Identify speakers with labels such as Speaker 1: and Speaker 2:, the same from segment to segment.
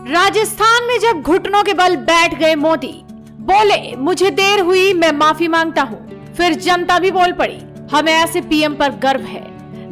Speaker 1: राजस्थान में जब घुटनों के बल बैठ गए मोदी, बोले मुझे देर हुई मैं माफी मांगता हूँ। फिर जनता भी बोल पड़ी, हमें ऐसे पीएम पर गर्व है।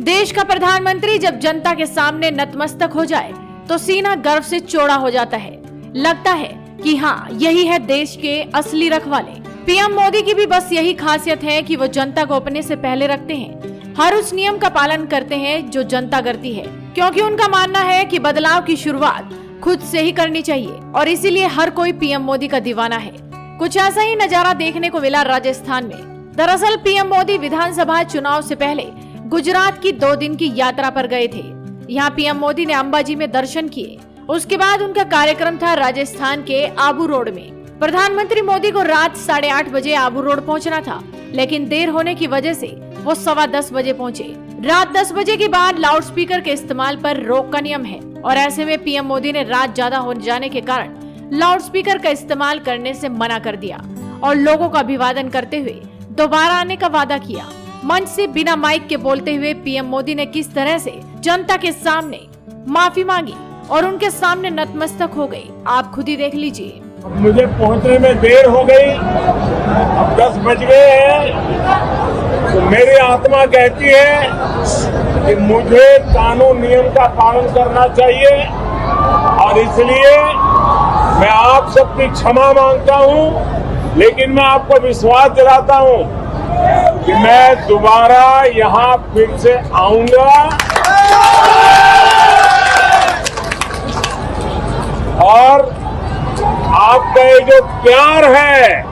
Speaker 1: देश का प्रधानमंत्री जब जनता के सामने नतमस्तक हो जाए तो सीना गर्व से चौड़ा हो जाता है। लगता है कि हाँ, यही है देश के असली रखवाले। पीएम मोदी की भी बस यही खासियत है कि वो जनता को अपने से पहले रखते हैं। हर उस नियम का पालन करते हैं जो जनता करती है, क्योंकि उनका मानना है कि बदलाव की शुरुआत खुद से ही करनी चाहिए और इसीलिए हर कोई पीएम मोदी का दीवाना है। कुछ ऐसा ही नजारा देखने को मिला राजस्थान में। दरअसल पीएम मोदी विधानसभा चुनाव से पहले गुजरात की 2 दिन की यात्रा पर गए थे। यहाँ पीएम मोदी ने अंबाजी में दर्शन किए। उसके बाद उनका कार्यक्रम था राजस्थान के आबू रोड में। प्रधानमंत्री मोदी को रात 8:30 बजे आबू रोड पहुंचना था, लेकिन देर होने की वजह से वो 10:15 बजे पहुंचे। रात 10 बजे के बाद लाउडस्पीकर के इस्तेमाल पर रोक का नियम है और ऐसे में पीएम मोदी ने रात ज्यादा हो जाने के कारण लाउडस्पीकर का इस्तेमाल करने से मना कर दिया और लोगों का अभिवादन करते हुए दोबारा आने का वादा किया। मंच से बिना माइक के बोलते हुए पीएम मोदी ने किस तरह से जनता के सामने माफी मांगी और उनके सामने नतमस्तक हो गई, आप खुद ही देख लीजिए।
Speaker 2: मुझे पहुंचने में देर हो गई, अब 10 बज गए हैं, तो मेरी आत्मा कहती है कि मुझे कानून नियम का पालन करना चाहिए और इसलिए मैं आप सबकी क्षमा मांगता हूं। लेकिन मैं आपको विश्वास दिलाता हूं कि मैं दोबारा यहां फिर से आऊंगा और आपका ये जो प्यार है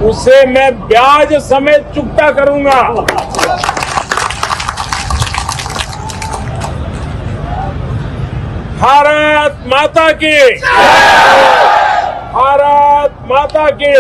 Speaker 2: उसे मैं ब्याज समेत चुकता करूंगा। भारत माता की, भारत माता की।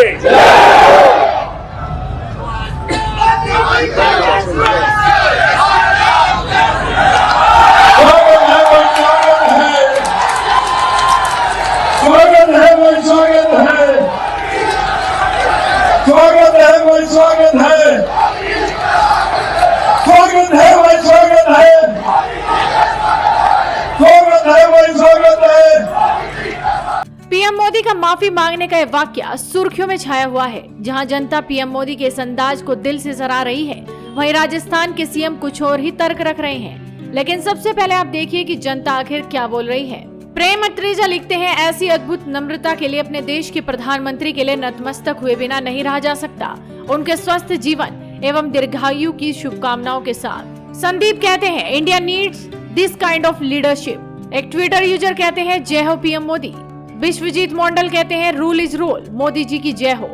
Speaker 1: पीएम मोदी का माफी मांगने का यह वाक्य सुर्खियों में छाया हुआ है। जहां जनता पीएम मोदी के इस अंदाज को दिल से सराह रही है, वहीं राजस्थान के सीएम कुछ और ही तर्क रख रहे हैं। लेकिन सबसे पहले आप देखिए कि जनता आखिर क्या बोल रही है। प्रेम अत्रेजा लिखते हैं, ऐसी अद्भुत नम्रता के लिए अपने देश के प्रधानमंत्री के लिए नतमस्तक हुए बिना नहीं रहा जा सकता। उनके स्वस्थ जीवन एवं दीर्घायु की शुभकामनाओं के साथ। संदीप कहते हैं, India needs this kind of leadership. एक ट्विटर यूजर कहते हैं, जय हो पीएम मोदी। विश्वजीत मंडल कहते हैं, rule is rule, Modi ji की जय हो।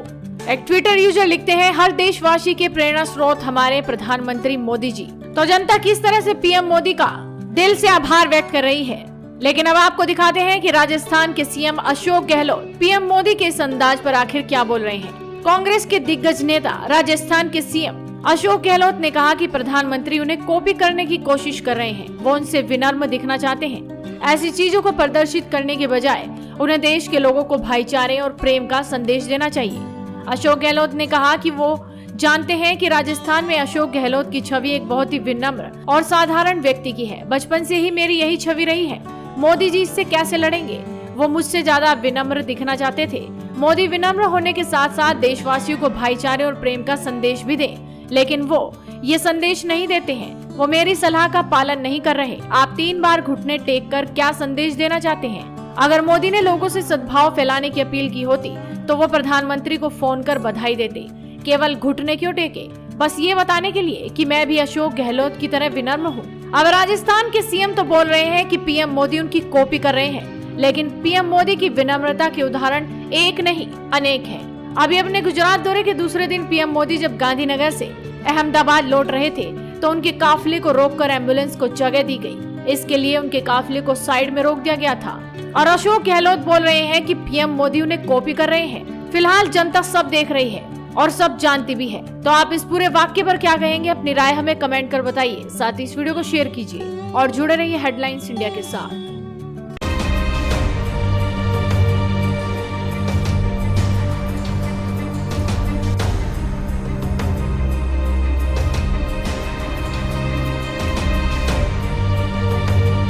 Speaker 1: एक ट्विटर यूजर लिखते हैं, हर देशवासी के प्रेरणा स्रोत हमारे प्रधानमंत्री मोदी जी। तो जनता किस तरह से पीएम मोदी का दिल से आभार व्यक्त कर रही है। लेकिन अब आपको दिखाते हैं कि राजस्थान के सीएम अशोक गहलोत पीएम मोदी के इस अंदाज पर आखिर क्या बोल रहे हैं। कांग्रेस के दिग्गज नेता राजस्थान के सीएम अशोक गहलोत ने कहा कि प्रधानमंत्री उन्हें कॉपी करने की कोशिश कर रहे हैं। वो उनसे विनम्र दिखना चाहते हैं। ऐसी चीजों को प्रदर्शित करने के बजाय उन्हें देश के लोगों को भाईचारे और प्रेम का संदेश देना चाहिए। अशोक गहलोत ने कहा कि वो जानते हैं कि राजस्थान में अशोक गहलोत की छवि एक बहुत ही विनम्र और साधारण व्यक्ति की है। बचपन से ही मेरी यही छवि रही है। मोदी जी इससे कैसे लड़ेंगे। वो मुझसे ज्यादा विनम्र दिखना चाहते थे। मोदी विनम्र होने के साथ साथ देशवासियों को भाईचारे और प्रेम का संदेश भी दें, लेकिन वो ये संदेश नहीं देते हैं। वो मेरी सलाह का पालन नहीं कर रहे। आप 3 बार घुटने टेक कर क्या संदेश देना चाहते हैं। अगर मोदी ने लोगों से सद्भाव फैलाने की अपील की होती तो वो प्रधानमंत्री को फोन कर बधाई देते। केवल घुटने क्यों टेके, बस ये बताने के लिए कि मैं भी अशोक गहलोत की तरह विनम्र हूँ। अब राजस्थान के सीएम तो बोल रहे हैं कि पीएम मोदी उनकी कॉपी कर रहे हैं, लेकिन पीएम मोदी की विनम्रता के उदाहरण एक नहीं अनेक हैं। अभी अपने गुजरात दौरे के दूसरे दिन पीएम मोदी जब गांधीनगर से अहमदाबाद लौट रहे थे तो उनके काफिले को रोककर एम्बुलेंस को जगह दी गई। इसके लिए उनके काफिले को साइड में रोक दिया गया था और अशोक गहलोत बोल रहे हैं कि पीएम मोदी उन्हें कॉपी कर रहे हैं। फिलहाल जनता सब देख रही है और सब जानती भी है। तो आप इस पूरे वाक्य पर क्या कहेंगे, अपनी राय हमें कमेंट कर बताइए। साथ ही इस वीडियो को शेयर कीजिए और जुड़े रहिए हेडलाइंस इंडिया के साथ।